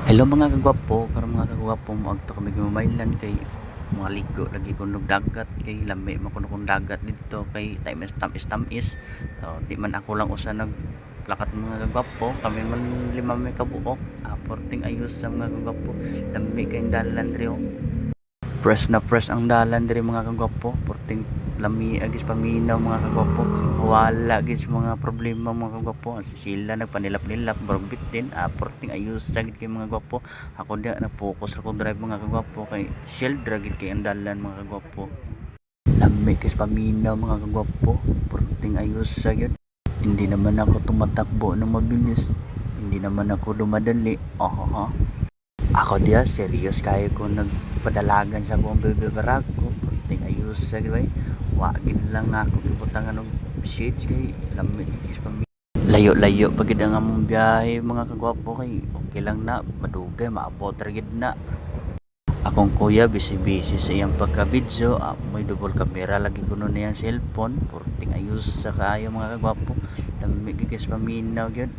Hello mga kagwapo, karong mga kagwapo magto kami gumaylan kay mga ligo lagi kunog dagat kay lami man kuno kung dagat dito kay time is tamis. So di man ako lang usa naglakat mga kagwapo, kami man lima may kabuok. Porting ayos sa mga kagwapo. Lami kay dalan diri oh. Press na press ang dalan diri mga kagwapo, porting lami agis paminaw mga kagwapo. Wala gis mga problema mga kagwapo. Sila nagpanilap-nilap barog bitin. Porting ayos sagid kay mga gwapo. Ako dia na focus ako drive mga kagwapo kay shield dragid kay ang dalan mga kagwapo. Lami kis paminaw mga kagwapo, porting ayos sagid. Hindi naman ako tumatakbo ng mabilis. Hindi naman ako dumadali. Ako dia serious kayo ko nagpadalagan sa akong bibirag ko. Ting ayos sa gaway. Wagin lang ako gibutangan og shades kay lamig kis pami. Layo-layo pagid ang among biyahe mga kagwapo kay okay lang na madugay maabot ra gid na. Akong kuya busy-busy sa iyang pagka-video. May double camera lagi kuno niyang cellphone. Porting ayos sa kayo mga kagwapo. Lamig kis paminaw gyud.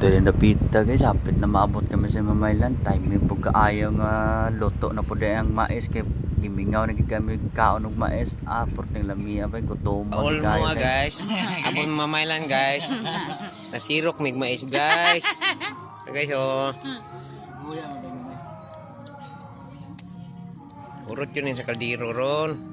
Dili na pita guys, hapit na maabot kami sa Mamaylan. Time pag kaayo nga luto na pud ang mais kay gimingaw na gid kami kaon og mais. Porting lamia bay gutom All kayo mo guys. Abon mamaylan guys. Nasirok mig mais guys. Guys oh. Urot yun sa kaldero ron.